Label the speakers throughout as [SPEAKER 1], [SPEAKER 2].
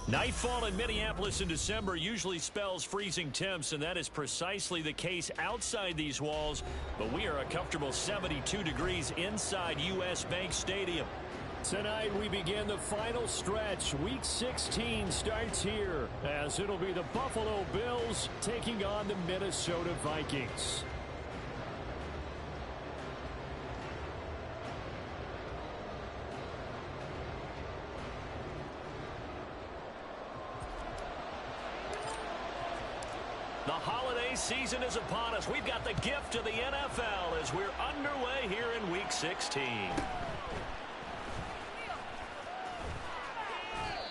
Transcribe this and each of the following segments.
[SPEAKER 1] Nightfall in Minneapolis in December usually spells freezing temps, and that is precisely the case outside these walls. But we are a comfortable 72 degrees inside U.S. Bank Stadium.
[SPEAKER 2] Tonight we begin the final stretch. Week 16 starts here as it'll be the Buffalo Bills taking on the Minnesota Vikings.
[SPEAKER 1] The holiday season is upon us. We've got the gift of the NFL as we're underway here in Week 16.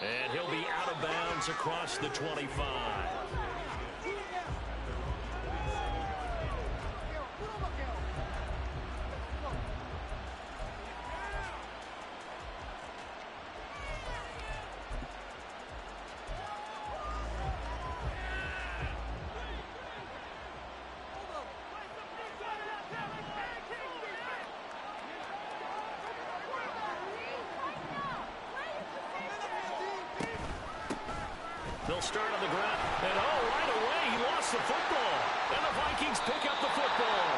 [SPEAKER 1] And he'll be out of bounds across the 25. They'll start on the ground, and right away, he lost the football. And the Vikings pick up the football.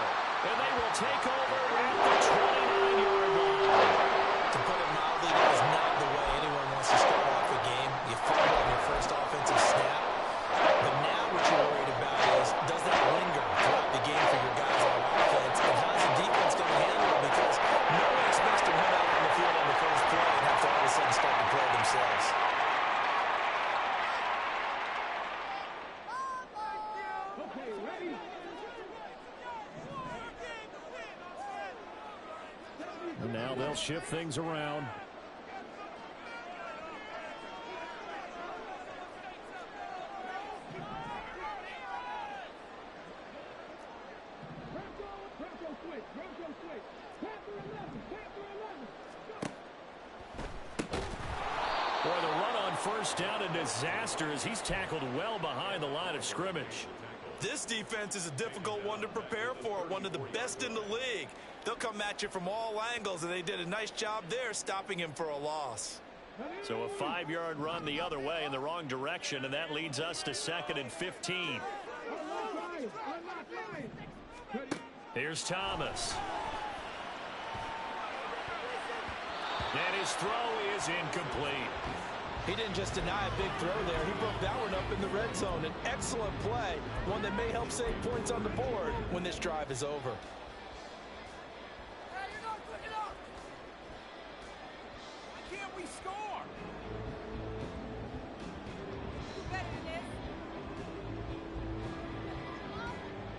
[SPEAKER 1] And they will take over at the 29-yard line.
[SPEAKER 3] To put it mildly, that is not the way anyone wants to start off a game. You fumble on your first offensive snap. But now what you're worried about is, does that linger throughout the game for your guys on offense? And how's the defense going to handle it? Because no one expects to run out on the field on the first play and have to all of a sudden start to play themselves.
[SPEAKER 2] Now they'll shift things around.
[SPEAKER 1] Boy, the run on first down, a disaster as he's tackled well behind the line of scrimmage.
[SPEAKER 3] This defense is a difficult one to prepare for, one of the best in the league. They'll come at you from all angles, and they did a nice job there stopping him for a loss.
[SPEAKER 1] So a 5-yard run the other way in the wrong direction, and that leads us to 2nd and 15. Here's Thomas. And his throw is incomplete.
[SPEAKER 3] He didn't just deny a big throw there. He broke that one up in the red zone. An excellent play, one that may help save points on the board when this drive is over.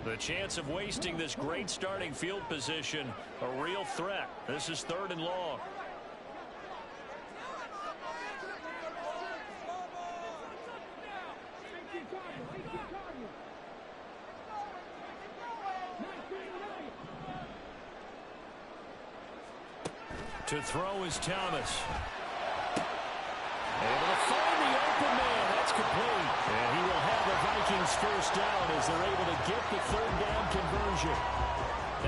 [SPEAKER 1] The chance of wasting this great starting field position, a real threat. This is 3rd and long. To throw is Thomas. Able to find the open man. That's complete. And he will have the Vikings first down as they're able to get the 3rd down conversion.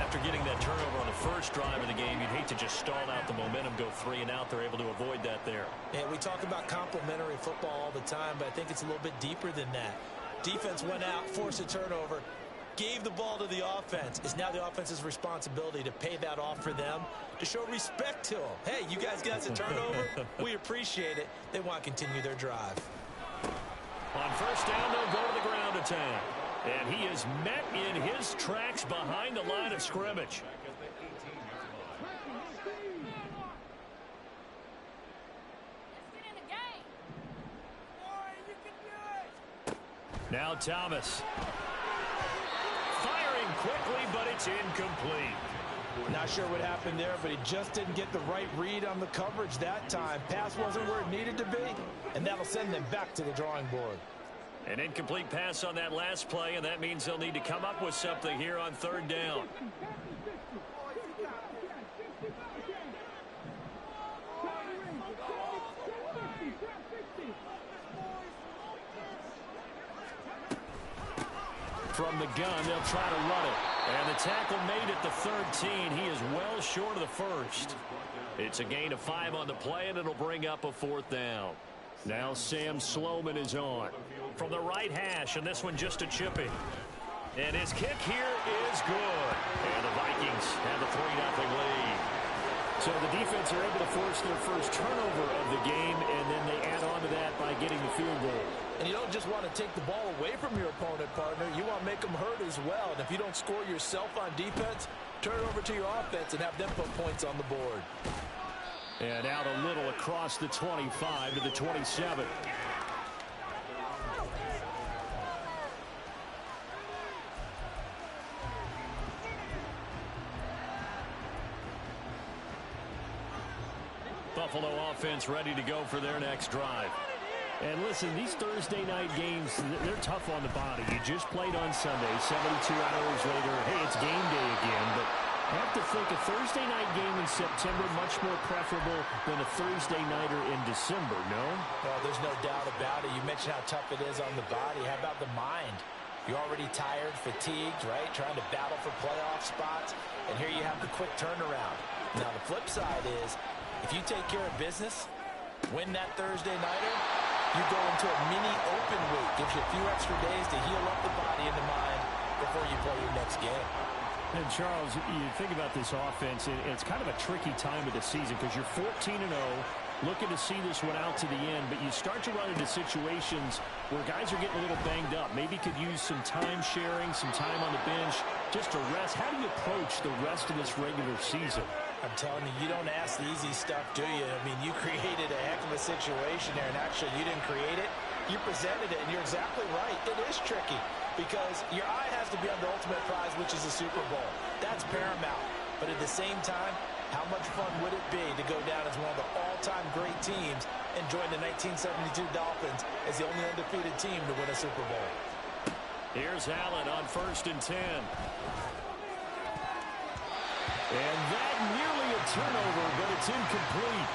[SPEAKER 1] After getting that turnover on the first drive of the game, you'd hate to just stall out the momentum, go 3 and out. They're able to avoid that there.
[SPEAKER 3] Yeah, we talk about complementary football all the time, but I think it's a little bit deeper than that. Defense went out, forced a turnover, gave the ball to the offense. It's now the offense's responsibility to pay that off for them, to show respect to them. Hey, you guys got us a turnover. We appreciate it. They want to continue their drive.
[SPEAKER 1] On first down, they'll go to the ground attack. And he is met in his tracks behind the line of scrimmage. Now Thomas. Firing quickly, but it's incomplete.
[SPEAKER 3] Not sure what happened there, but he just didn't get the right read on the coverage that time. Pass wasn't where it needed to be, and that'll send them back to the drawing board.
[SPEAKER 1] An incomplete pass on that last play, and that means they'll need to come up with something here on 3rd down. From the gun, they'll try to run it. And the tackle made at the 13. He is well short of the first. It's a gain of 5 on the play, and it'll bring up a 4th down.
[SPEAKER 2] Now Sam Sloman is on.
[SPEAKER 1] From the right hash, and this one just a chipping. And his kick here is good. And the Vikings have a 3-0 lead.
[SPEAKER 2] So the defense are able to force their first turnover of the game, and then they add on to that by getting the field goal.
[SPEAKER 3] And you don't just want to take the ball away from your opponent, partner. You want to make them hurt as well. And if you don't score yourself on defense, turn it over to your offense and have them put points on the board.
[SPEAKER 2] And out a little across the 25 to the 27.
[SPEAKER 1] Buffalo offense ready to go for their next drive.
[SPEAKER 2] And listen, these Thursday night games, they're tough on the body. You just played on Sunday, 72 hours later. Hey, it's game day again. But I have to think a Thursday night game in September much more preferable than a Thursday nighter in December, no?
[SPEAKER 3] Well, there's no doubt about it. You mentioned how tough it is on the body. How about the mind? You're already tired, fatigued, right? Trying to battle for playoff spots. And here you have the quick turnaround. Now, the flip side is, if you take care of business, win that Thursday nighter, you go into a mini open week. Gives you a few extra days to heal up the body and the mind before you play your next game.
[SPEAKER 2] And Charles, you think about this offense, it's kind of a tricky time of the season because you're 14-0, looking to see this one out to the end, but you start to run into situations where guys are getting a little banged up. Maybe could use some time sharing, some time on the bench, just to rest. How do you approach the rest of this regular season?
[SPEAKER 3] I'm telling you, you don't ask the easy stuff, do you? I mean, you created a heck of a situation there, and actually you didn't create it. You presented it, and you're exactly right. It is tricky because your eye has to be on the ultimate prize, which is the Super Bowl. That's paramount. But at the same time, how much fun would it be to go down as one of the all-time great teams and join the 1972 Dolphins as the only undefeated team to win a Super Bowl?
[SPEAKER 1] Here's Allen on 1st and 10.
[SPEAKER 2] And that nearly a turnover, but it's incomplete.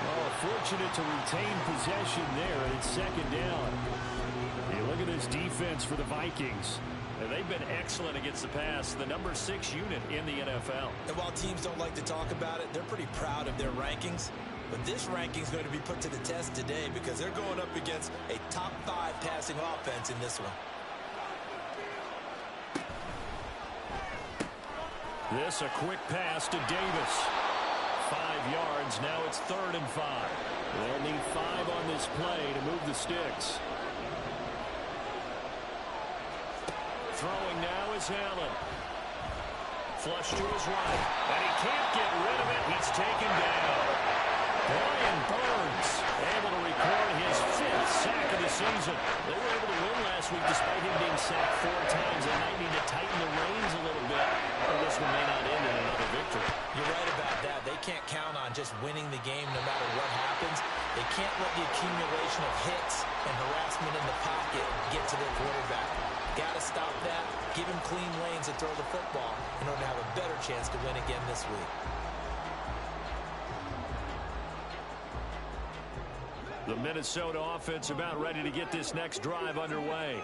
[SPEAKER 2] Oh, fortunate to retain possession there, and it's 2nd down. Hey, look at this defense for the Vikings.
[SPEAKER 1] And they've been excellent against the pass, the number 6 unit in the NFL.
[SPEAKER 3] And while teams don't like to talk about it, they're pretty proud of their rankings. But this ranking is going to be put to the test today because they're going up against a top 5 passing offense in this one.
[SPEAKER 2] This a quick pass to Davis. 5 yards. Now it's 3rd and 5. They'll need 5 on this play to move the sticks.
[SPEAKER 1] Throwing now is Allen. Flush to his right. And he can't get rid of it. He's taken down. Brian Burns able to record his 5th sack of the season. They were able to win last week despite him being sacked 4 times. They might need to tighten the reins a little bit, or this one may not end in another victory.
[SPEAKER 3] You're right about that. They can't count on just winning the game no matter what happens. They can't let the accumulation of hits and harassment in the pocket get to their quarterback. Got to stop that. Give him clean lanes to throw the football in order to have a better chance to win again this week.
[SPEAKER 2] The Minnesota offense about ready to get this next drive underway.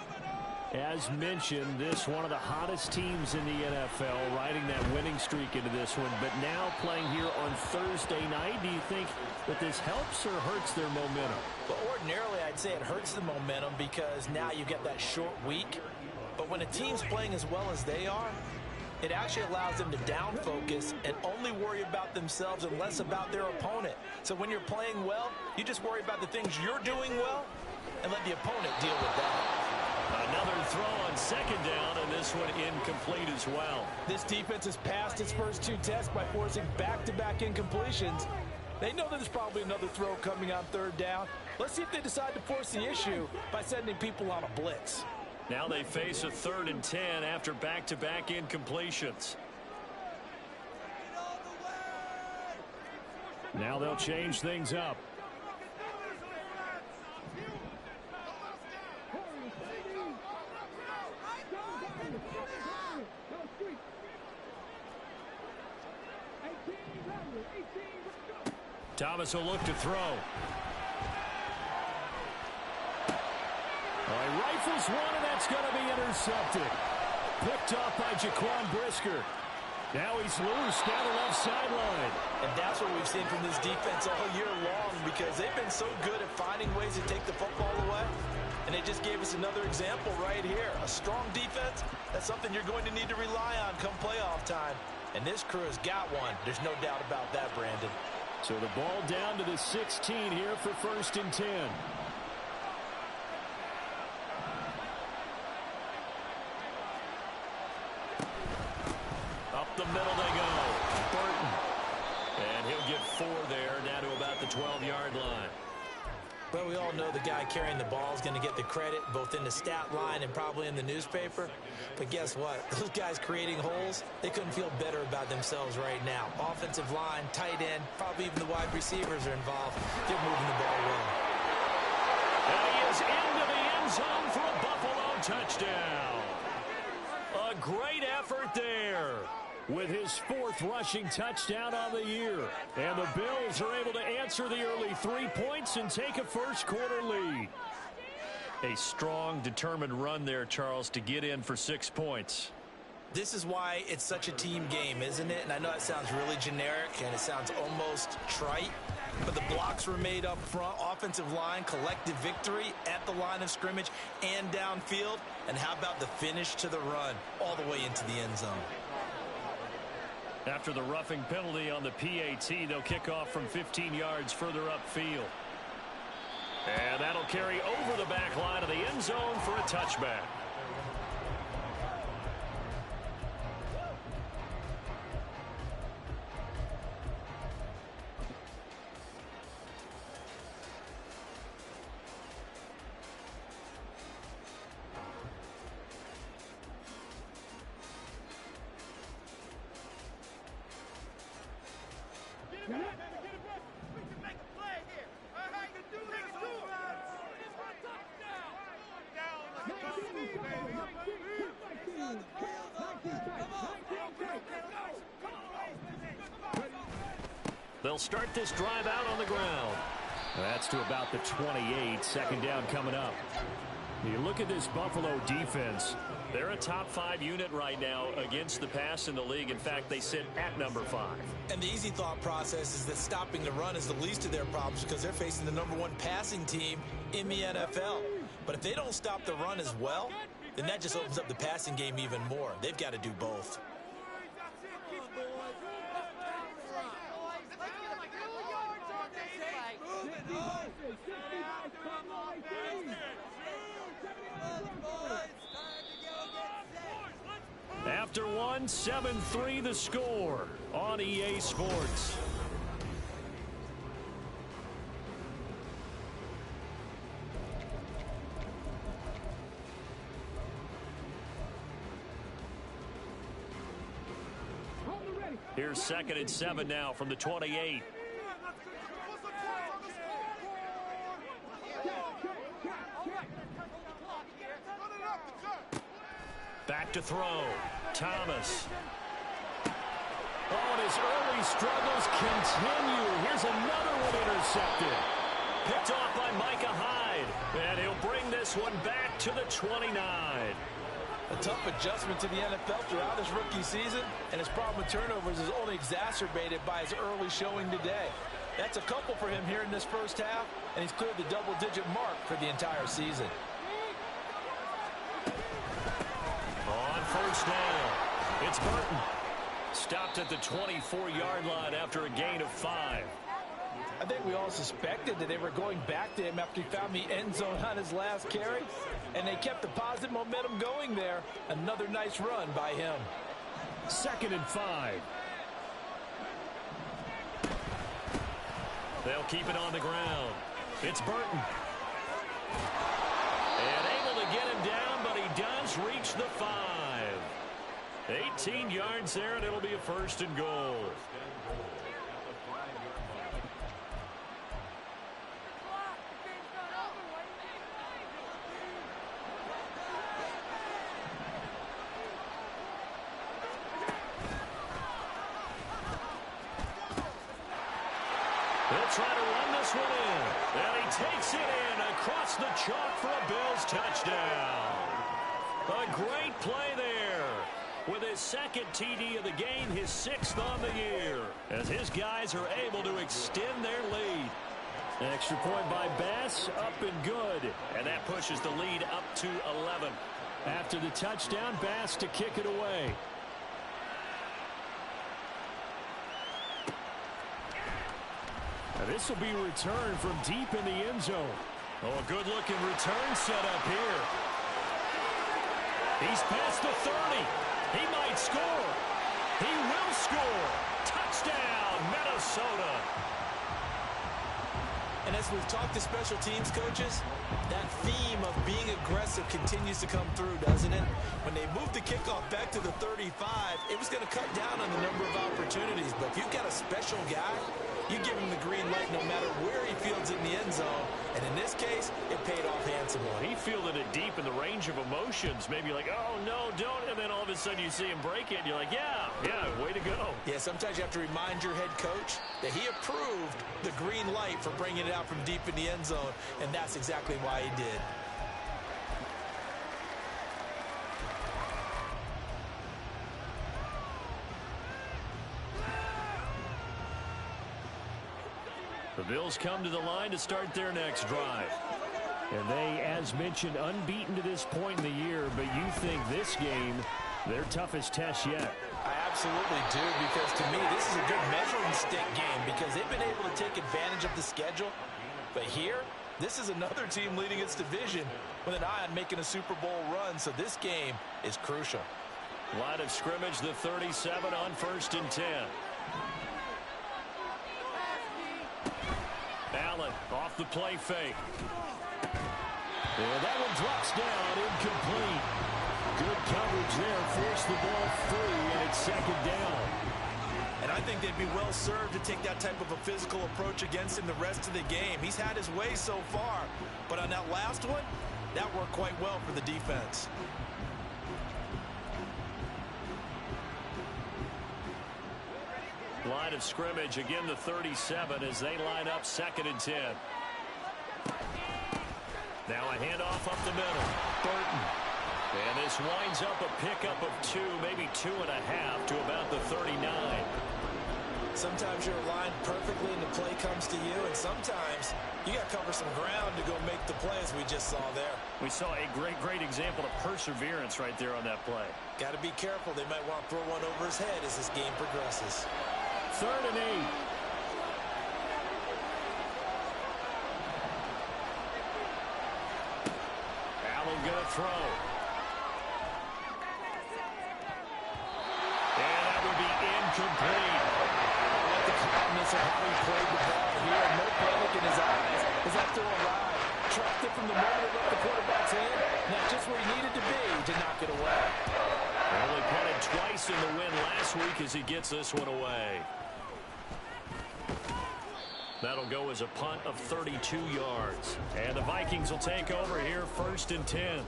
[SPEAKER 2] As mentioned, this one of the hottest teams in the NFL, riding that winning streak into this one, but now playing here on Thursday night. Do you think that this helps or hurts their momentum?
[SPEAKER 3] Well, ordinarily, I'd say it hurts the momentum because now you get that short week. But when a team's playing as well as they are, it actually allows them to down focus and only worry about themselves and less about their opponent. So when you're playing well, you just worry about the things you're doing well and let the opponent deal with that.
[SPEAKER 1] Another throw on 2nd down, and this one incomplete as well.
[SPEAKER 3] This defense has passed its first 2 tests by forcing back-to-back incompletions. They know there's probably another throw coming on 3rd down. Let's see if they decide to force the issue by sending people on a blitz.
[SPEAKER 1] Now they face a 3rd and 10 after back-to-back incompletions.
[SPEAKER 2] Now they'll change things up. Thomas will look to throw. He rifles one, and that's going to be intercepted. Picked off by Jaquan Brisker. Now he's loose down the left sideline.
[SPEAKER 3] And that's what we've seen from this defense all year long, because they've been so good at finding ways to take the football away. And they just gave us another example right here. A strong defense, that's something you're going to need to rely on come playoff time. And this crew has got one. There's no doubt about that, Brandon.
[SPEAKER 2] So the ball down to the 16 here for 1st and 10. Up the middle they go. Burton. And he'll get 4 there, down to about the 12-yard line.
[SPEAKER 3] Well, we all know the guy carrying the ball is going to get the credit, both in the stat line and probably in the newspaper. But guess what? Those guys creating holes, they couldn't feel better about themselves right now. Offensive line, tight end, probably even the wide receivers are involved. They're moving the ball well.
[SPEAKER 2] And he is into the end zone for a Buffalo touchdown. A great effort there with his 4th rushing touchdown on the year. And the Bills are able to answer the early 3 points and take a first-quarter lead. A strong, determined run there, Charles, to get in for 6 points.
[SPEAKER 3] This is why it's such a team game, isn't it? And I know it sounds really generic and it sounds almost trite, but the blocks were made up front, offensive line, collective victory at the line of scrimmage and downfield. And how about the finish to the run all the way into the end zone?
[SPEAKER 2] After the roughing penalty on the PAT, they'll kick off from 15 yards further upfield. And that'll carry over the back line of the end zone for a touchback. They'll start this drive out on the ground. That's to about the 28. 2nd down coming up. You look at this Buffalo defense. They're a top 5 unit right now against the pass in the league. In fact, they sit at number 5.
[SPEAKER 3] And the easy thought process is that stopping the run is the least of their problems because they're facing the number 1 passing team in the NFL. But if they don't stop the run as well, then that just opens up the passing game even more. They've got to do both.
[SPEAKER 2] After one, 7-3 the score on EA Sports. Here's 2nd and 7 now from the 28. Back to throw. Thomas. Oh, and his early struggles continue. Here's another one intercepted. Picked off by Micah Hyde. And he'll bring this one back to the 29.
[SPEAKER 3] A tough adjustment to the NFL throughout his rookie season, and his problem with turnovers is only exacerbated by his early showing today. That's a couple for him here in this first half, and he's cleared the double-digit mark for the entire season.
[SPEAKER 2] On 1st down, it's Burton. Stopped at the 24-yard line after a gain of 5.
[SPEAKER 3] I think we all suspected that they were going back to him after he found the end zone on his last carry, and they kept the positive momentum going there. Another nice run by him.
[SPEAKER 2] 2nd and 5. They'll keep it on the ground. It's Burton. And able to get him down, but he does reach the 5. 18 yards there, and it'll be a 1st and goal. They'll try to run this one in. And he takes it in across the chalk for a Bills touchdown. A great play there.
[SPEAKER 1] with his second TD of the game, his 6th on the year, as his guys are able to extend their lead.
[SPEAKER 2] Extra point by Bass, up and good.
[SPEAKER 1] And that pushes the lead up to 11.
[SPEAKER 2] After the touchdown, Bass to kick it away. Now this will be returned from deep in the end zone.
[SPEAKER 1] Oh, a good-looking return set up here. He's past the 30. He might score. He will score. Touchdown, Minnesota.
[SPEAKER 3] And as we've talked to special teams coaches, that theme of being aggressive continues to come through, doesn't it? When they moved the kickoff back to the 35, it was going to cut down on the number of opportunities. But if you've got a special guy, you give him the green light no matter where he fields it in the end zone. And in this case, it paid off handsomely.
[SPEAKER 1] He fielded it deep in the range of emotions. Maybe like, oh, no, don't. And then all of a sudden you see him break it. And you're like, yeah, way to go.
[SPEAKER 3] Yeah, sometimes you have to remind your head coach that he approved the green light for bringing it out from deep in the end zone. And that's exactly why he did.
[SPEAKER 1] The Bills come to the line to start their next drive.
[SPEAKER 2] And they, as mentioned, unbeaten to this point in the year, but you think this game, their toughest test yet.
[SPEAKER 3] I absolutely do, because to me, this is a good measuring stick game because they've been able to take advantage of the schedule. But here, this is another team leading its division with an eye on making a Super Bowl run, so this game is crucial.
[SPEAKER 1] Line of scrimmage, the 37 on 1st and 10. Allen off the play fake.
[SPEAKER 2] And that one drops down, incomplete. Good coverage there, forced the ball free, and it's 2nd down.
[SPEAKER 3] And I think they'd be well served to take that type of a physical approach against him the rest of the game. He's had his way so far, but on that last one, that worked quite well for the defense.
[SPEAKER 1] Line of scrimmage, again the 37 as they line up 2nd and 10. Now a handoff up the middle. Burton. And this winds up a pickup of 2, maybe 2.5 to about the 39.
[SPEAKER 3] Sometimes you're aligned perfectly and the play comes to you, and sometimes you got to cover some ground to go make the play, as we just saw there.
[SPEAKER 1] We saw a great example of perseverance right there on that play.
[SPEAKER 3] Got to be careful. They might want to throw one over his head as this game progresses.
[SPEAKER 2] 3rd and 8.
[SPEAKER 1] Allen gonna throw. And that would be incomplete.
[SPEAKER 3] I like the calmness of how he played the ball here. No panic in his eyes as that throw arrived. Tracked it from the moment it left the quarterback's hand. Not just where he needed to be to knock it away.
[SPEAKER 1] Only punted twice in the win last week as he gets this one away. That'll go as a punt of 32 yards. And the Vikings will take over here 1st and 10.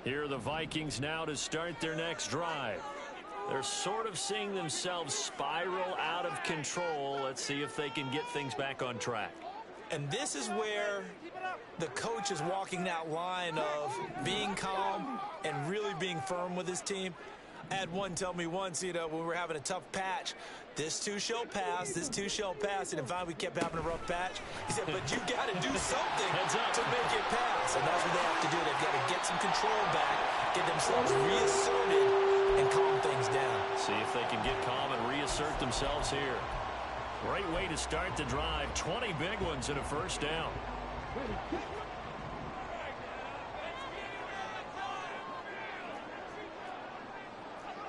[SPEAKER 1] Here are the Vikings now to start their next drive. They're sort of seeing themselves spiral out of control. Let's see if they can get things back on track.
[SPEAKER 3] And this is where the coach is walking that line of being calm and really being firm with his team. I had one tell me once, when we were having a tough patch, this too shall pass, this too shall pass. And finally we kept having a rough patch. He said, but you got to do something to make it pass. And that's what they have to do. They've got to get some control back, get themselves reasserted, and calm things down.
[SPEAKER 1] See if they can get calm and reassert themselves here. Great way to start the drive. 20 big ones and a 1st down.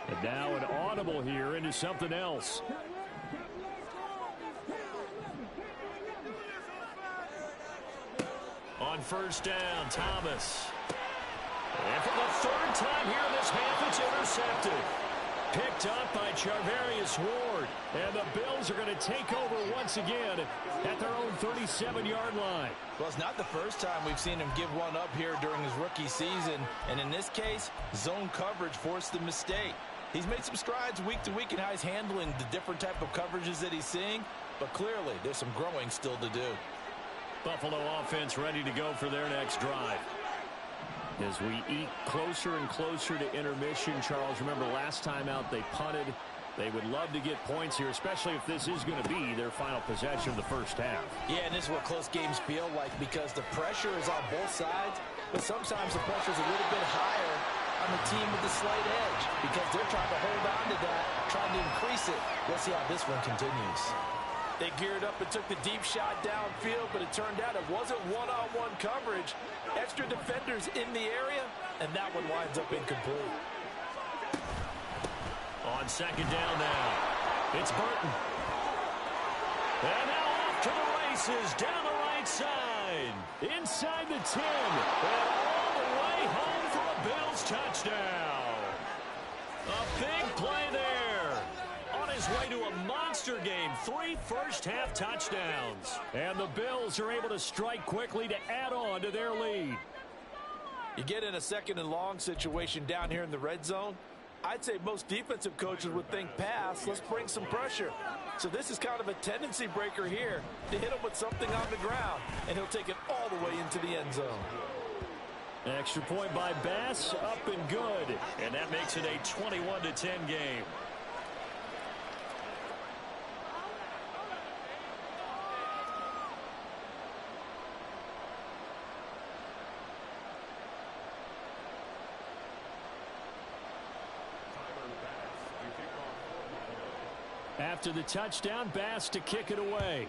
[SPEAKER 2] And now an audible here into something else.
[SPEAKER 1] On 1st down, Thomas. And for the 3rd time here in this half, it's intercepted. Picked up by Charvarius Ward. And the Bills are going to take over once again at their own 37-yard line.
[SPEAKER 3] Well, it's not the first time we've seen him give one up here during his rookie season. And in this case, zone coverage forced the mistake. He's made some strides week to week in how he's handling the different type of coverages that he's seeing. but clearly there's some growing still to do.
[SPEAKER 2] Buffalo offense ready to go for their next drive. As we eat closer and closer to intermission, Charles, remember last time out they punted. They would love to get points here, especially if this is going to be their final possession of the first half.
[SPEAKER 3] Yeah, and this is what close games feel like because the pressure is on both sides, but sometimes the pressure is a little bit higher on the team with the slight edge because they're trying to hold on to that, trying to increase it. Let's see how this one continues. They geared up and took the deep shot downfield, but it turned out it wasn't one-on-one coverage. Extra defenders in the area, and that one winds up incomplete.
[SPEAKER 2] On second down now, it's Burton. And now off to the races, down the right side, inside the 10, and all the way home for a Bills touchdown. A big play there. On his way to a monster game, 3 first-half touchdowns. And the Bills are able to strike quickly to add on to their lead.
[SPEAKER 3] You get in a second and long situation down here in the red zone, I'd say most defensive coaches would think pass, let's bring some pressure. So this is kind of a tendency breaker here to hit him with something on the ground, and he'll take it all the way into the end zone.
[SPEAKER 2] Extra point by Bass, up and good. And that makes it a 21-10 game. After the touchdown, Bass to kick it away.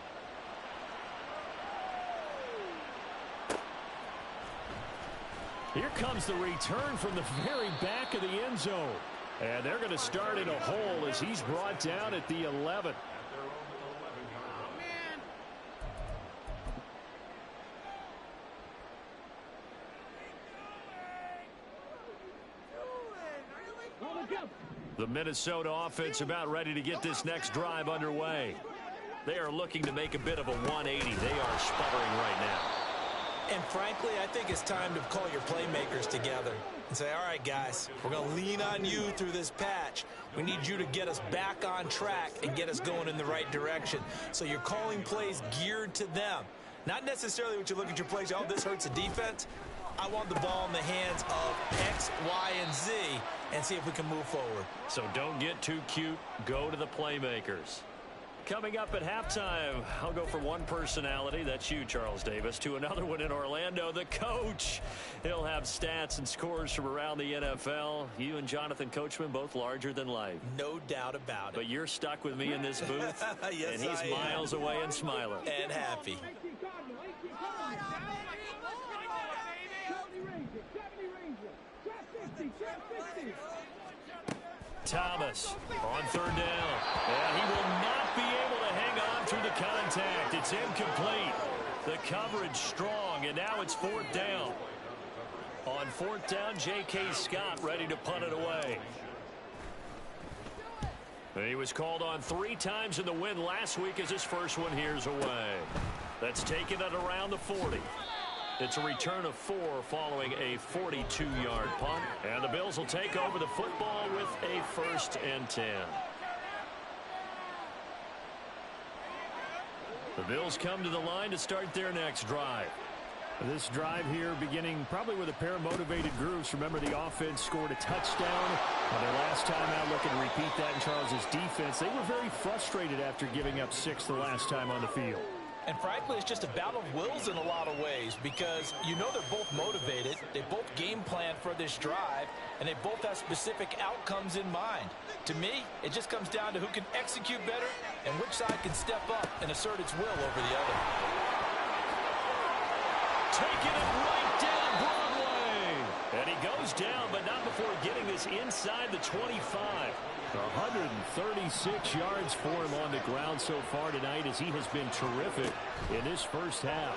[SPEAKER 2] Here comes the return from the very back of the end zone. And they're going to start in a hole as he's brought down at the 11. The Minnesota offense about ready to get this next drive underway. They are looking to make a bit of a 180. They are sputtering right now.
[SPEAKER 3] And frankly, I think it's time to call your playmakers together and say, all right, guys, we're going to lean on you through this patch. We need you to get us back on track and get us going in the right direction. So you're calling plays geared to them. Not necessarily what you look at your plays, oh, this hurts the defense. I want the ball in the hands of X, Y, and Z and see if we can move forward.
[SPEAKER 2] So don't get too cute. Go to the playmakers. Coming up at halftime, I'll go from one personality, that's you, Charles Davis, to another one in Orlando, the coach. He'll have stats and scores from around the NFL. You and Jonathan Coachman, both larger than life.
[SPEAKER 3] No doubt about it.
[SPEAKER 2] But you're stuck with me in this booth,
[SPEAKER 3] yes,
[SPEAKER 2] and he's miles away and smiling.
[SPEAKER 3] And happy.
[SPEAKER 2] Thomas on third down. And he will not be able to hang on through the contact. It's incomplete. The coverage strong, and now it's fourth down. On fourth down, J.K. Scott ready to punt it away. And he was called on 3 times in the win last week as his first one here's away. That's taken at around the 40. It's a return of 4 following a 42-yard punt. And the Bills will take over the football with a 1st and 10. The Bills come to the line to start their next drive. This drive here beginning probably with a pair of motivated groups. Remember, the offense scored a touchdown on their last time out. Looking to repeat that in Charles's defense. They were very frustrated after giving up 6 the last time on the field.
[SPEAKER 3] And frankly, it's just a battle of wills in a lot of ways because you know they're both motivated. They both game plan for this drive, and they both have specific outcomes in mind. To me, it just comes down to who can execute better and which side can step up and assert its will over the other.
[SPEAKER 2] Taking it right down Broadway. And he goes down, but not before getting this inside the 25. 136 yards for him on the ground so far tonight as he has been terrific in this first half.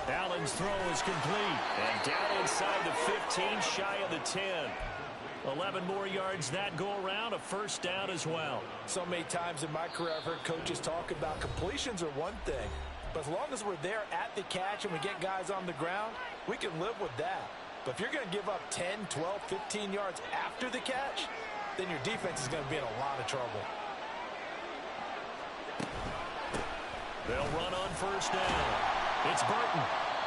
[SPEAKER 2] Allen's throw is complete. And down inside the 15, shy of the 10. 11 more yards that go around, a first down as well.
[SPEAKER 3] So many times in my career I've heard coaches talk about completions are one thing. But as long as we're there at the catch and we get guys on the ground, we can live with that. But if you're going to give up 10, 12, 15 yards after the catch, then your defense is going to be in a lot of trouble.
[SPEAKER 1] They'll run on first down. It's Burton.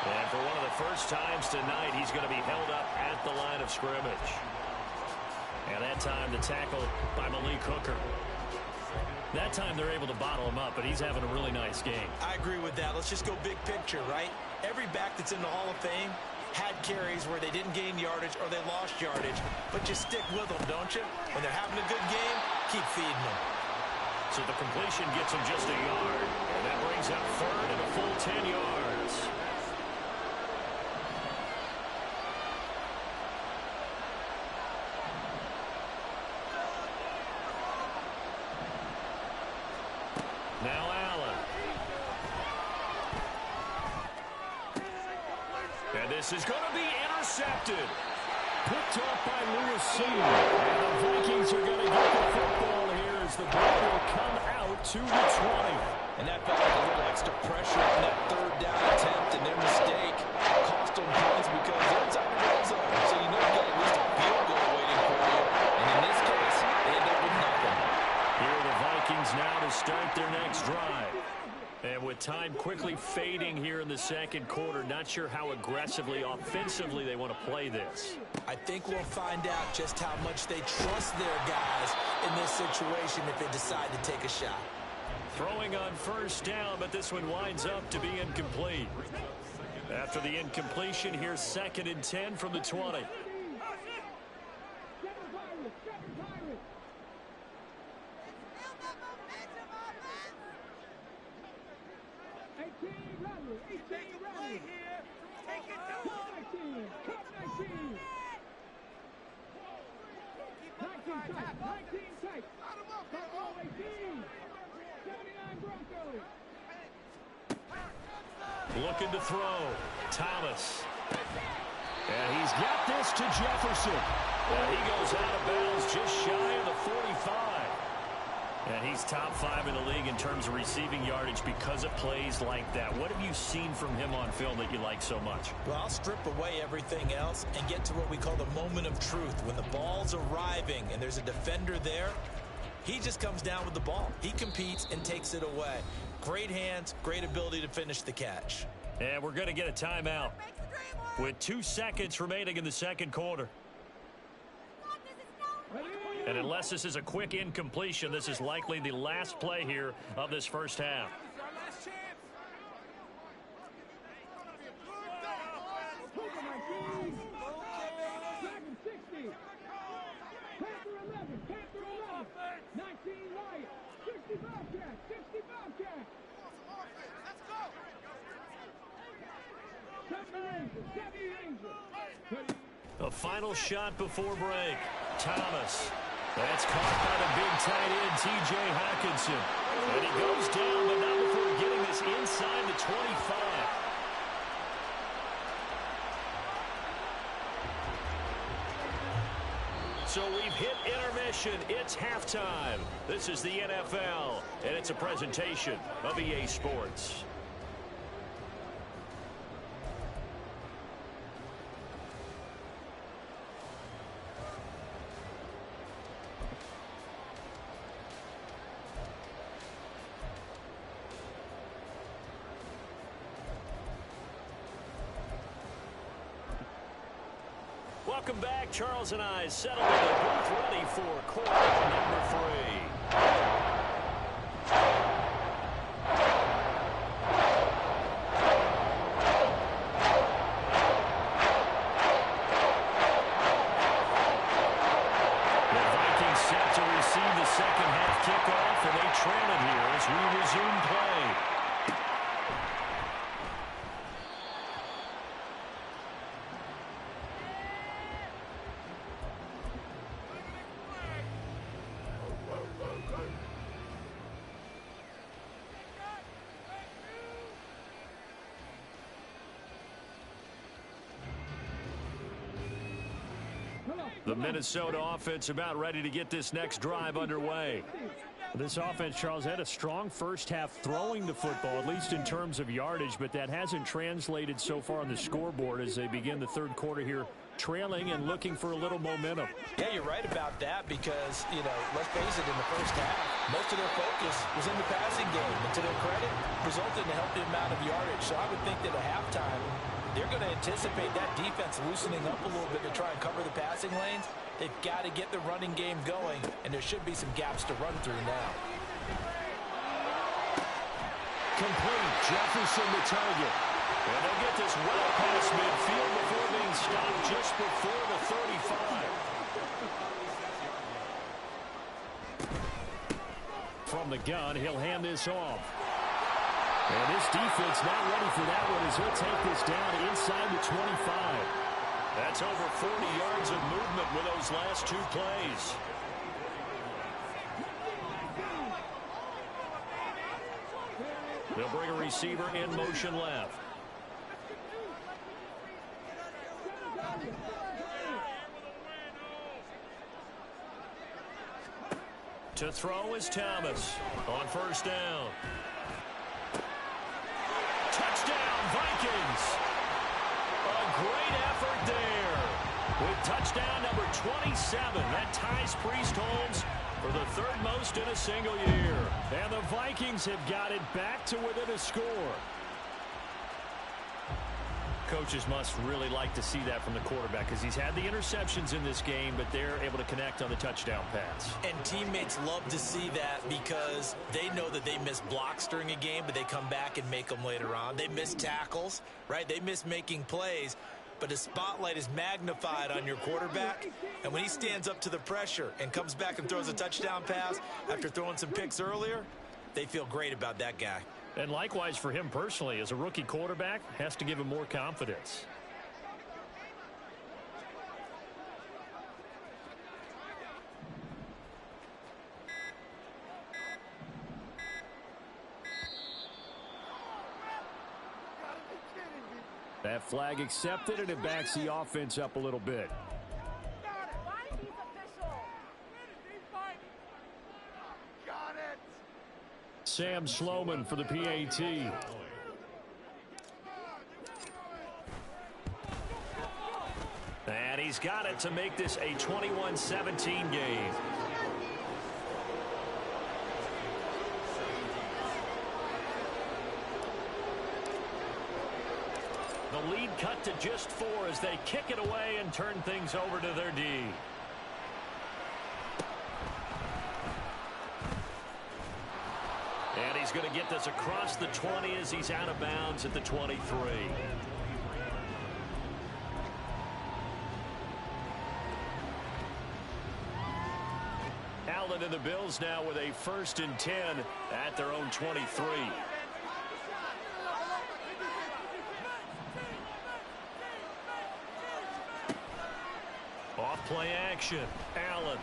[SPEAKER 1] And for one of the first times tonight, he's going to be held up at the line of scrimmage. And that time, the tackle by Malik Hooker. That time, they're able to bottle him up, but he's having a really nice game.
[SPEAKER 3] I agree with that. Let's just go big picture, right? Every back that's in the Hall of Fame had carries where they didn't gain yardage or they lost yardage, but you stick with them, don't you? When they're having a good game, keep feeding them.
[SPEAKER 1] So the completion gets him just a yard, and that brings up third and a full 10 yards. Now Allen. And this is going to be intercepted.
[SPEAKER 2] Picked up by Lewis C. And the Vikings are going to get the football here as the ball will come out to the 20.
[SPEAKER 3] And that felt like a little extra pressure on that third down attempt, and their mistake cost them points because they're inside the red zone. So you know you got at least a field goal waiting for you. And in this case, they end up with nothing.
[SPEAKER 1] Here are the Vikings now to start their next drive. And with time quickly fading here in the second quarter, not sure how aggressively, offensively they want to play this.
[SPEAKER 3] I think we'll find out just how much they trust their guys in this situation if they decide to take a shot.
[SPEAKER 1] Throwing on first down, but this one winds up to be incomplete. After the incompletion, here's 2nd and 10 from the 20. Looking to throw. Thomas. And he's got this to Jefferson. And he goes out of bounds just shy of the 45. And he's top 5 in the league in terms of receiving yardage because of plays like that. What have you seen from him on film that you like so much?
[SPEAKER 3] Well, I'll strip away everything else and get to what we call the moment of truth. When the ball's arriving and there's a defender there, he just comes down with the ball. He competes and takes it away. Great hands, great ability to finish the catch.
[SPEAKER 1] And we're going to get a timeout with 2 seconds remaining in the second quarter. And unless this is a quick incompletion, this is likely the last play here of this first half. A final shot before break. Thomas. That's caught by the big tight end, T.J. Hawkinson. And he goes down, but not before getting this inside the 25. So we've hit intermission. It's halftime. This is the NFL, and it's a presentation of EA Sports. Welcome back. Charles and I settled in the booth ready for quarter number 3. The Vikings set to receive the second half kickoff, and they trail it here as we resume play. The Minnesota offense about ready to get this next drive underway.
[SPEAKER 2] This offense, Charles, had a strong first half throwing the football, at least in terms of yardage, but that hasn't translated so far on the scoreboard as they begin the third quarter here, trailing and looking for a little momentum.
[SPEAKER 3] Yeah, you're right about that because, let's face it, in the first half, most of their focus was in the passing game. And to their credit, resulted in a healthy amount of yardage. So I would think that at halftime, they're going to anticipate that defense loosening up a little bit to try and cover the passing lanes. They've got to get the running game going, and there should be some gaps to run through now.
[SPEAKER 1] Complete. Jefferson the target. And they'll get this well past midfield before being stopped just before the 35.
[SPEAKER 2] From the gun, he'll hand this off. And this defense not ready for that one as he'll take this down inside the 25.
[SPEAKER 1] That's over 40 yards of movement with those last two plays. They'll bring a receiver in motion left. To throw is Thomas on first down. Touchdown, Vikings! A great effort there. With touchdown number 27, that ties Priest Holmes for the third most in a single year.
[SPEAKER 2] And the Vikings have got it back to within a score.
[SPEAKER 1] Coaches must really like to see that from the quarterback because he's had the interceptions in this game, but they're able to connect on the touchdown pass.
[SPEAKER 3] And teammates love to see that because they know that they miss blocks during a game, but they come back and make them later on. They miss tackles, right? They miss making plays, but the spotlight is magnified on your quarterback. And when he stands up to the pressure and comes back and throws a touchdown pass after throwing some picks earlier, they feel great about that guy.
[SPEAKER 2] And likewise for him personally, as a rookie quarterback, has to give him more confidence. That flag accepted, and it backs the offense up a little bit. Sam Sloman for the PAT.
[SPEAKER 1] And he's got it to make this a 21-17 game. The lead cut to just 4 as they kick it away and turn things over to their D. And he's going to get this across the 20 as he's out of bounds at the 23. Allen and the Bills now with a 1st and 10 at their own 23. Off play action. Allen.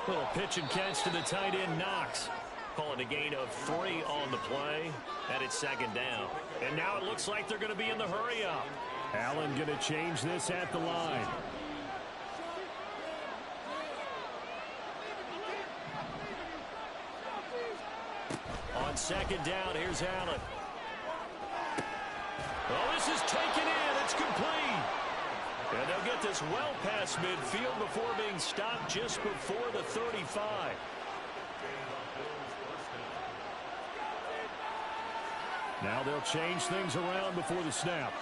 [SPEAKER 1] Little pitch and catch to the tight end, Knox. Calling a gain of 3 on the play, and it's 2nd down. And now it looks like they're going to be in the hurry up.
[SPEAKER 2] Allen going to change this at the line.
[SPEAKER 1] On 2nd down, here's Allen. Oh, this is taken in. It's complete. And they'll get this well past midfield before being stopped just before the 35.
[SPEAKER 2] Now they'll change things around before the snap.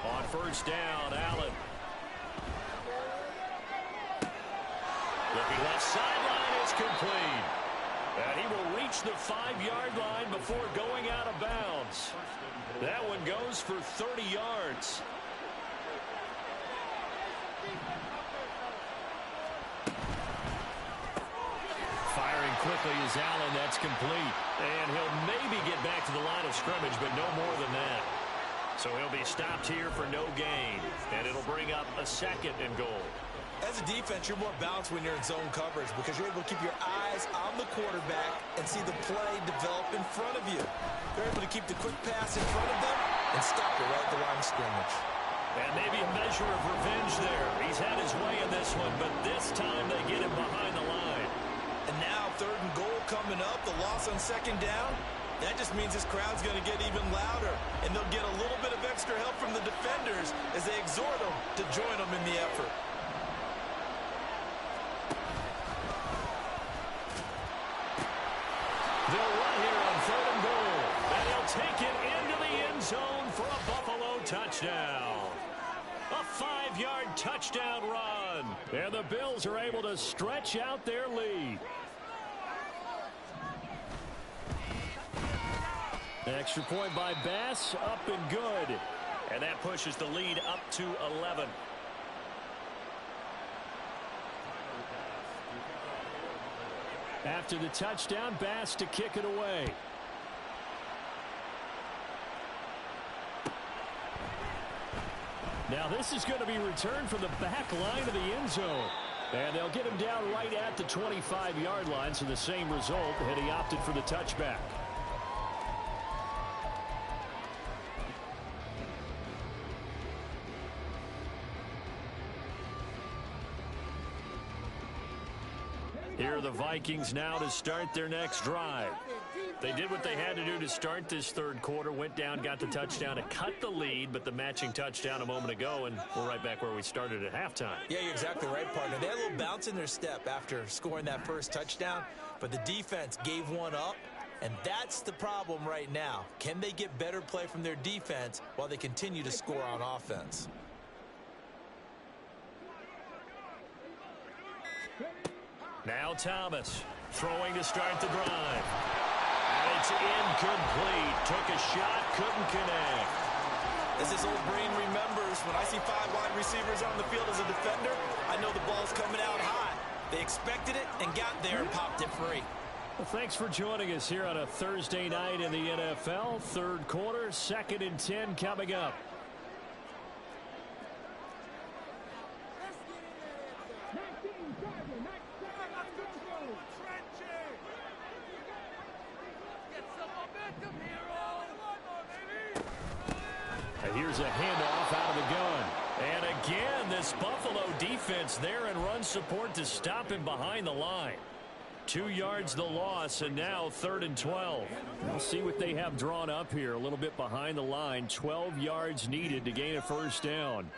[SPEAKER 1] On 1st down, Allen. Looking left sideline, it's complete. And he will reach the 5-yard line before going out of bounds. That one goes for 30 yards. Firing quickly is Allen. That's complete. And he'll maybe get back to the line of scrimmage, but no more than that.
[SPEAKER 2] So he'll be stopped here for no gain, and it'll bring up a 2nd and goal.
[SPEAKER 3] As a defense, you're more balanced when you're in zone coverage because you're able to keep your eyes on the quarterback and see the play develop in front of you. They're able to keep the quick pass in front of them and stop it right at the line of scrimmage.
[SPEAKER 1] And maybe a measure of revenge there. He's had his way in this one, but this time they get him behind the line.
[SPEAKER 3] And now 3rd and goal coming up, the loss on 2nd down. That just means this crowd's going to get even louder, and they'll get a little bit of extra help from the defenders as they exhort them to join them in the effort.
[SPEAKER 1] They'll run here on 3rd and goal, and he'll take it into the end zone for a Buffalo touchdown. A 5-yard touchdown run, and the Bills are able to stretch out their lead. Extra point by Bass, up and good. And that pushes the lead up to 11. After the touchdown, Bass to kick it away. Now this is going to be returned from the back line of the end zone. And they'll get him down right at the 25-yard line, so the same result, and he opted for the touchback. Here are the Vikings now to start their next drive. They did what they had to do to start this 3rd quarter, went down, got the touchdown to cut the lead, but the matching touchdown a moment ago, and we're right back where we started at halftime.
[SPEAKER 3] Yeah, you're exactly right, partner. They had a little bounce in their step after scoring that first touchdown, but the defense gave one up, and that's the problem right now. Can they get better play from their defense while they continue to score on offense?
[SPEAKER 1] Now Thomas throwing to start the drive. And it's incomplete. Took a shot, couldn't connect.
[SPEAKER 3] As his old brain remembers, when I see 5 wide receivers on the field as a defender, I know the ball's coming out high. They expected it and got there and popped it free.
[SPEAKER 1] Well, thanks for joining us here on a Thursday night in the NFL. 3rd quarter, 2nd and 10 coming up. And here's a handoff out of the gun. And again, this Buffalo defense there in run support to stop him behind the line. 2 yards the loss, and now 3rd and 12. We'll see what they have drawn up here. A little bit behind the line. 12 yards needed to gain a 1st down.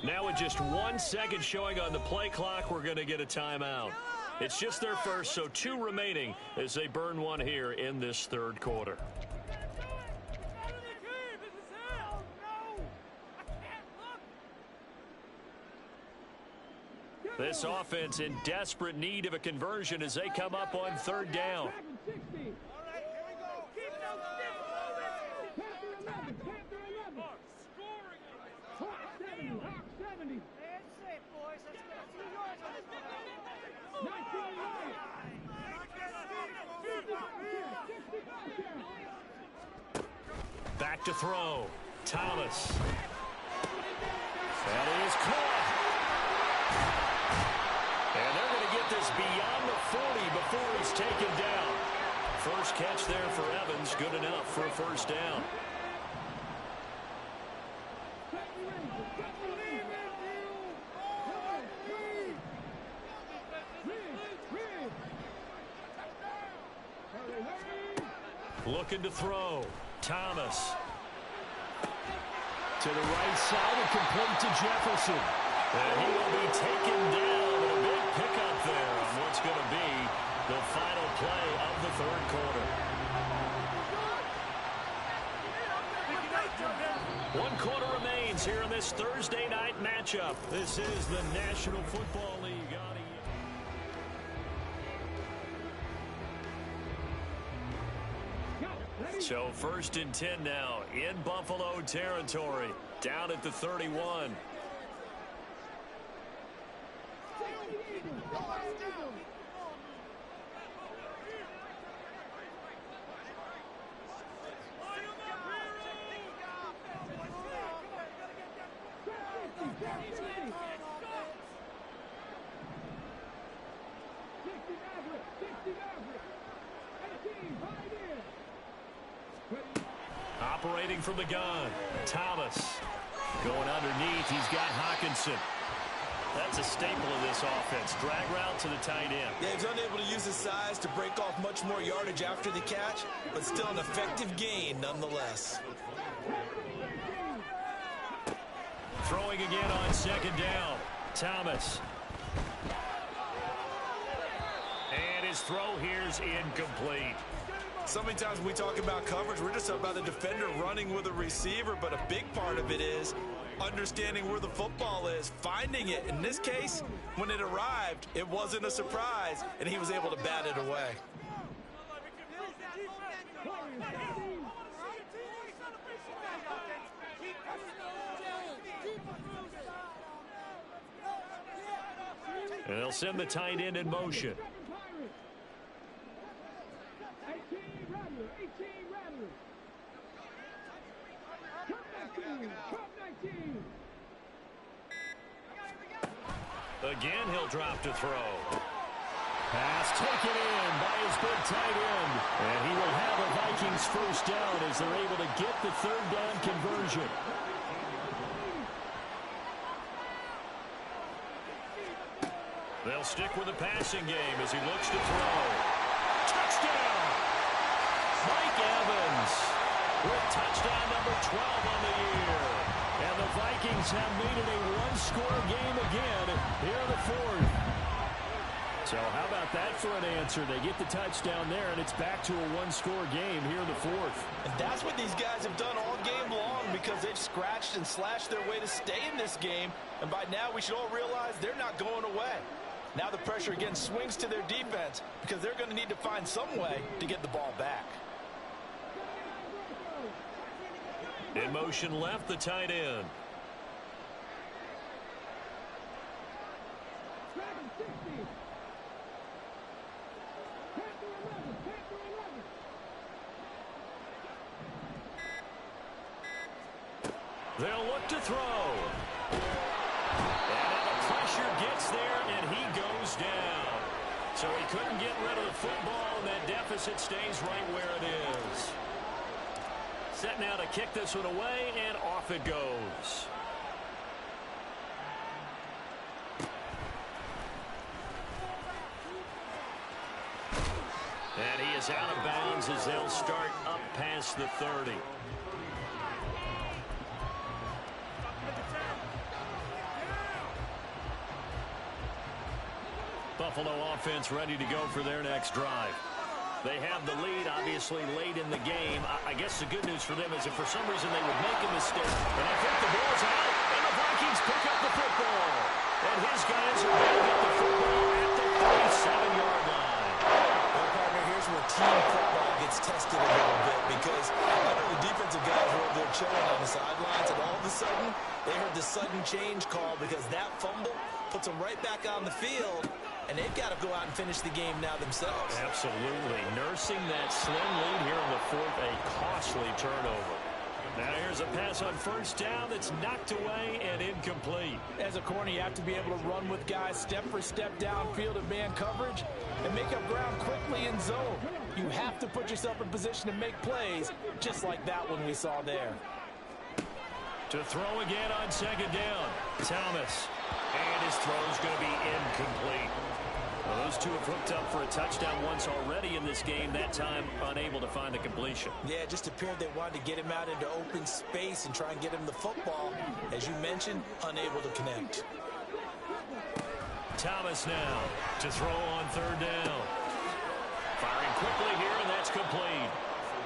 [SPEAKER 1] Now with just 1 second showing on the play clock, we're going to get a timeout. It's just their first, so 2 remaining as they burn one here in this 3rd quarter. This offense in desperate need of a conversion as they come up on 3rd down. Back to throw. Thomas. That is caught. And they're going to get this beyond the 40 before he's taken down. First catch there for Evans. Good enough for a 1st down. Looking to throw. Thomas. To the right side and complete to Jefferson. And he will be taken down. A big pickup there on what's going to be the final play of the 3rd quarter. 1 quarter remains here in this Thursday night matchup. This is the National Football League. So 1st and 10 now in Buffalo territory, down at the 31. Operating from the gun, Thomas. Going underneath, he's got Hawkinson. That's a staple of this offense. Drag route to the tight end.
[SPEAKER 3] Yeah, he's unable to use his size to break off much more yardage after the catch, but still an effective gain nonetheless.
[SPEAKER 1] Throwing again on 2nd down, Thomas. And his throw here's incomplete.
[SPEAKER 3] So many times when we talk about coverage, we're just talking about the defender running with a receiver, but a big part of it is understanding where the football is, finding it. In this case, when it arrived, it wasn't a surprise, and he was able to bat it away.
[SPEAKER 1] And they'll send the tight end in motion. Again, he'll drop to throw. Pass taken in by his big tight end. And he will have the Vikings 1st down as they're able to get the 3rd down conversion. They'll stick with the passing game as he looks to throw. Touchdown! Mike Evans with touchdown number 12 on the year. And the Vikings have made it a one-score game again here in the 4th. So how about that for an answer? They get the touchdown there, and it's back to a one-score game here in the 4th.
[SPEAKER 3] And that's what these guys have done all game long because they've scratched and slashed their way to stay in this game. And by now, we should all realize they're not going away. Now the pressure again swings to their defense because they're going to need to find some way to get the ball back.
[SPEAKER 1] In motion left, the tight end. They'll look to throw. And the pressure gets there, and he goes down. So he couldn't get rid of the football, and that deficit stays right where it is. Set now to kick this one away, and off it goes. And he is out of bounds as they'll start up past the 30. Buffalo offense ready to go for their next drive. They have the lead, obviously, late in the game. I guess the good news for them is if for some reason they would make a mistake, and I think the ball's out, and the Vikings pick up the football. And his guys are going to get the football at the 37-yard line.
[SPEAKER 3] Well, partner, here's where team football gets tested a little bit because I know the defensive guys were over there chilling on the sidelines, and all of a sudden, they heard the sudden change call because that fumble puts them right back on the field. And they've got to go out and finish the game now themselves.
[SPEAKER 1] Absolutely. Nursing that slim lead here in the 4th, a costly turnover. Now here's a pass on 1st down that's knocked away and incomplete.
[SPEAKER 4] As a corner, you have to be able to run with guys step for step downfield in man coverage and make up ground quickly in zone. You have to put yourself in position to make plays, just like that one we saw there.
[SPEAKER 1] To throw again on 2nd down, Thomas. And his throw's going to be incomplete. Well, those two have hooked up for a touchdown once already in this game, that time unable to find the completion.
[SPEAKER 3] Yeah, it just appeared they wanted to get him out into open space and try and get him the football. As you mentioned, unable to connect.
[SPEAKER 1] Thomas now to throw on 3rd down. Firing quickly here, and that's complete.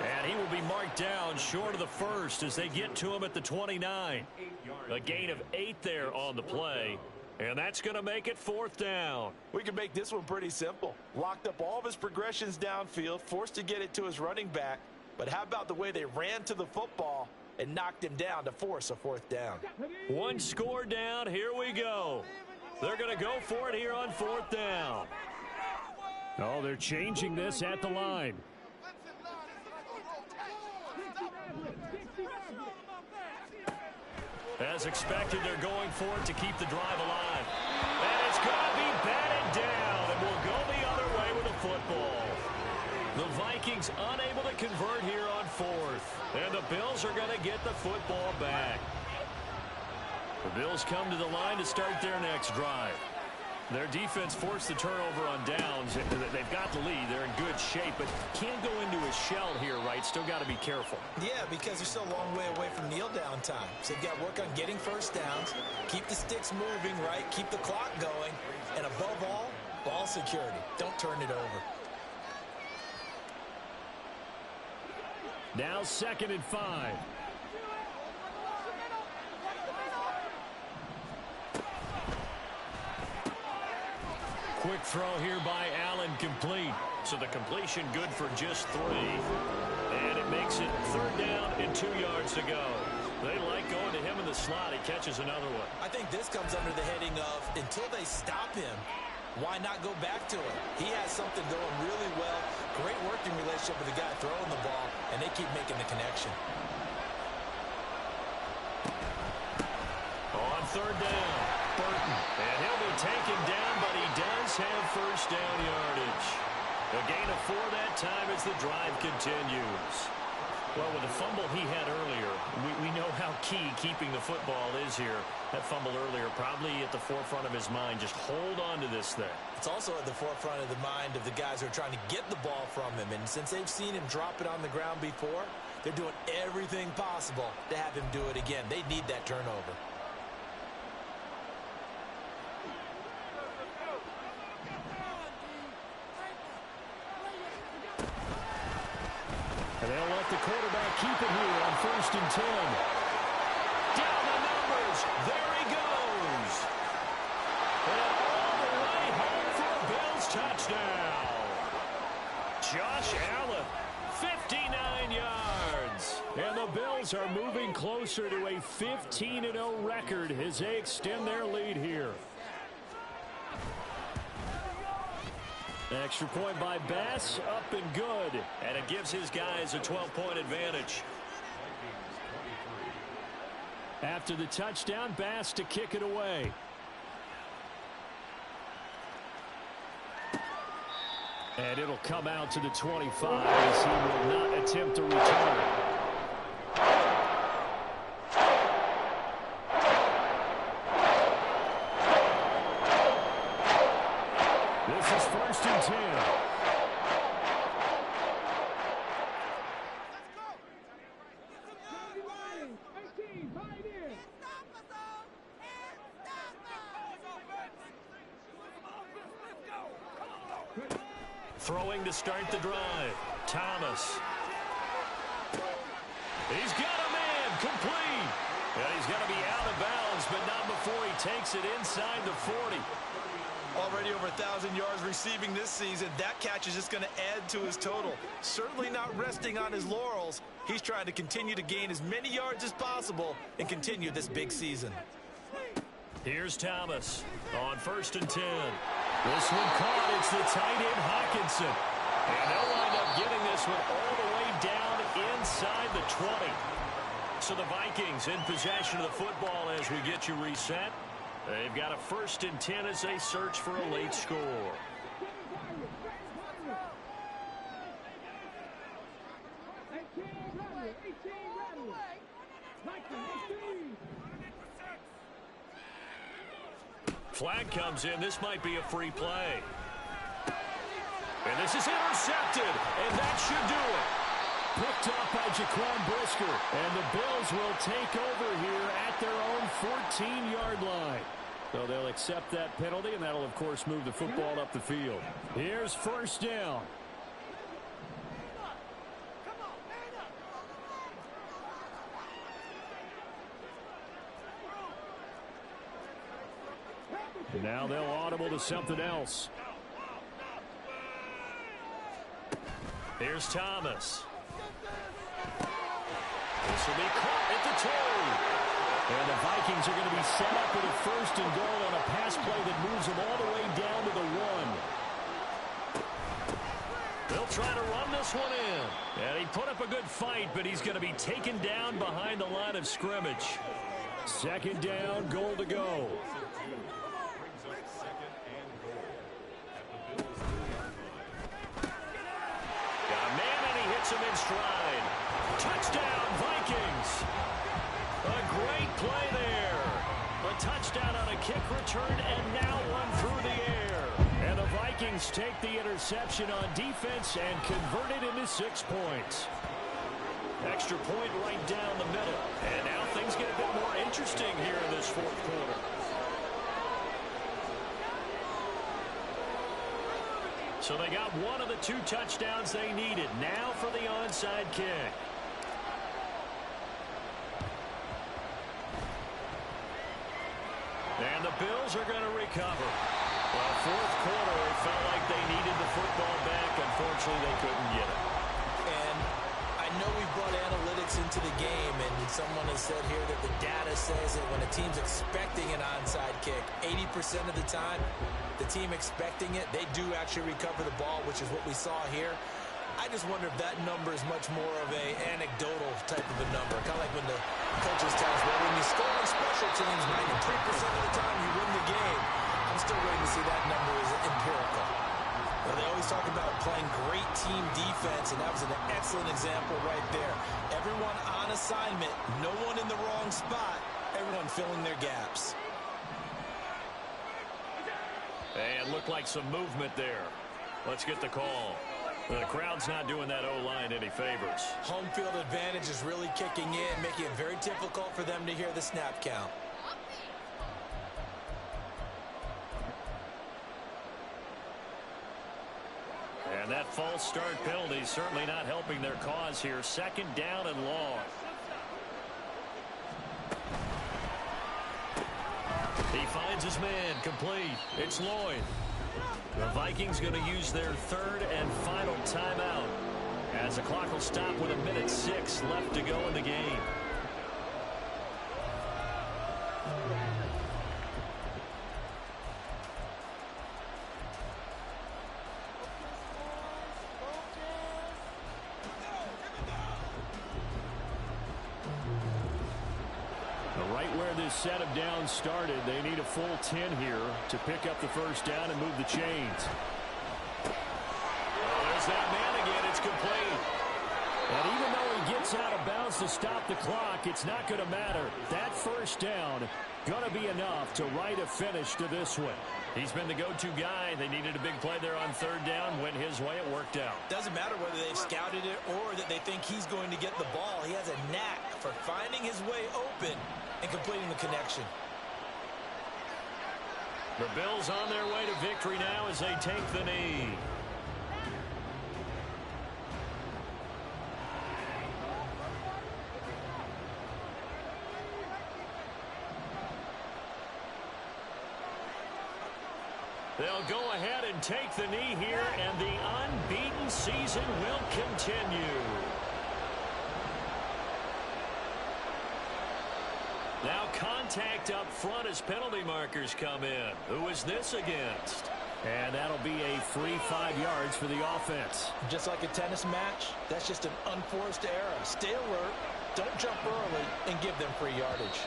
[SPEAKER 1] And he will be marked down short of the 1st as they get to him at the 29. A gain of 8 there on the play. And that's going to make it 4th down.
[SPEAKER 4] We can make this one pretty simple. Locked up all of his progressions downfield, forced to get it to his running back. But how about the way they ran to the football and knocked him down to force a fourth down?
[SPEAKER 1] One score down. Here we go. They're going to go for it here on fourth down.
[SPEAKER 2] Oh, they're changing this at the line.
[SPEAKER 1] As expected, they're going for it to keep the drive alive. And it's going to be batted down, and will go the other way with a football. The Vikings unable to convert here on fourth. And the Bills are going to get the football back. The Bills come to the line to start their next drive. Their defense forced the turnover on downs. They've got the lead. They're in good shape, but can't go into a shell here, right? Still got to be careful.
[SPEAKER 3] Yeah, because they're still a long way away from kneel down time. So they've got to work on getting first downs, keep the sticks moving, right? Keep the clock going. And above all, ball security. Don't turn it over.
[SPEAKER 2] Now 2nd and 5.
[SPEAKER 1] Quick throw here by Allen, complete. So the completion good for just 3. And it makes it 3rd down and 2 yards to go. They like going to him in the slot. He catches another one.
[SPEAKER 3] I think this comes under the heading of until they stop him, why not go back to him? He has something going really well. Great working relationship with the guy throwing the ball, and they keep making the connection.
[SPEAKER 1] On 3rd down, Burton. And he'll be taken down, but he does have first down yardage. A gain of 4 that time as the drive continues. Well, with the fumble he had earlier, we know how key keeping the football is here. That fumble earlier probably at the forefront of his mind. Just hold on to this thing.
[SPEAKER 3] It's also at the forefront of the mind of the guys who are trying to get the ball from him. And since they've seen him drop it on the ground before, they're doing everything possible to have him do it again. They need that turnover.
[SPEAKER 2] And they'll let the quarterback keep it here on 1st and 10.
[SPEAKER 1] Down the numbers. There he goes. And all the way home for a Bills touchdown. Josh Allen, 59 yards.
[SPEAKER 2] And the Bills are moving closer to a 15-0 record as they extend their lead here. Extra point by Bass, up and good.
[SPEAKER 1] And it gives his guys a 12-point advantage.
[SPEAKER 2] After the touchdown, Bass to kick it away. And it'll come out to the 25 as he will not attempt to return. This is 1st and 10.
[SPEAKER 1] Throwing to start the drive. Thomas. He's got a man, complete. And he's going to be out of bounds, but not before he takes it inside the 40.
[SPEAKER 4] Already over 1,000 yards receiving this season. That catch is just going to add to his total. Certainly not resting on his laurels. He's trying to continue to gain as many yards as possible and continue this big season.
[SPEAKER 1] Here's Thomas on 1st and 10. This one caught. It's the tight end Hawkinson. And they'll wind up getting this one all the way down inside the 20. So the Vikings in possession of the football as we get you reset. They've got a 1st and 10 as they search for a late score. Flag comes in. This might be a free play. And this is intercepted. And that should do it.
[SPEAKER 2] Picked up by Jaquan Brisker. And the Bills will take over here at their own 14-yard line. So they'll accept that penalty, and that'll, of course, move the football up the field. Here's 1st down. And now they'll audible to something else.
[SPEAKER 1] Here's Thomas. This will be caught at the 2.
[SPEAKER 2] And the Vikings are going to be set up with a 1st and goal on a pass play that moves them all the way down to the 1.
[SPEAKER 1] They'll try to run this one in. And he put up a good fight, but he's going to be taken down behind the line of scrimmage.
[SPEAKER 2] 2nd down, goal to go.
[SPEAKER 1] Got a man, and he hits him in stride. Touchdown, Vikings. A great play there. A touchdown on a kick return, and now one through the air.
[SPEAKER 2] And the Vikings take the interception on defense and convert it into 6 points.
[SPEAKER 1] Extra point right down the middle. And now things get a bit more interesting here in this 4th quarter. So they got one of the 2 touchdowns they needed. Now for the onside kick. And the Bills are going to recover. Well, 4th quarter, it felt like they needed the football back. Unfortunately, they couldn't get it.
[SPEAKER 3] And I know we've brought analytics into the game, and someone has said here that the data says that when a team's expecting an onside kick, 80% of the time, the team expecting it, they do actually recover the ball, which is what we saw here. I just wonder if that number is much more of a anecdotal type of a number. Kind of like when the coaches tell us, well, when you score on special teams, 93% of the time you win the game. I'm still waiting to see that number is empirical. Well, they always talk about playing great team defense, and that was an excellent example right there. Everyone on assignment, no one in the wrong spot, everyone filling their gaps.
[SPEAKER 1] And looked like some movement there. Let's get the call. The crowd's not doing that O-line any favors.
[SPEAKER 3] Home field advantage is really kicking in, making it very difficult for them to hear the snap count.
[SPEAKER 1] And that false start penalty is certainly not helping their cause here. 2nd down and long. He finds his man, complete. It's Lloyd. The Vikings going to use their 3rd and final timeout, as the clock will stop with 1:06 left to go in the game.
[SPEAKER 2] Right where this set of downs started, they need a full 10 here to pick up the 1st down and move the chains.
[SPEAKER 1] Oh, there's that man again. It's complete.
[SPEAKER 2] And even though he gets out of bounds to stop the clock, it's not going to matter. That 1st down going to be enough to write a finish to this one.
[SPEAKER 1] He's been the go-to guy. They needed a big play there on 3rd down. Went his way. It worked out.
[SPEAKER 3] Doesn't matter whether they've scouted it or that they think he's going to get the ball. He has a knack for finding his way open and completing the connection.
[SPEAKER 1] The Bills on their way to victory now as they take the knee. They'll go ahead and take the knee here, and the unbeaten season will continue. Now contact up front as penalty markers come in. Who is this against?
[SPEAKER 2] And that'll be a free 5 yards for the offense.
[SPEAKER 4] Just like a tennis match, that's just an unforced error. Stay alert, don't jump early, and give them free yardage.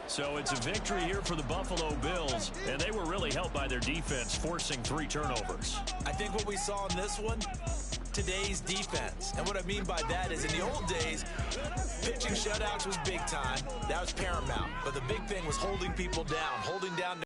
[SPEAKER 1] So it's a victory here for the Buffalo Bills, and they were really helped by their defense, forcing 3 turnovers.
[SPEAKER 3] I think what we saw in this one, today's defense. And what I mean by that is in the old days, pitching shutouts was big time. That was paramount. But the big thing was holding people down, holding down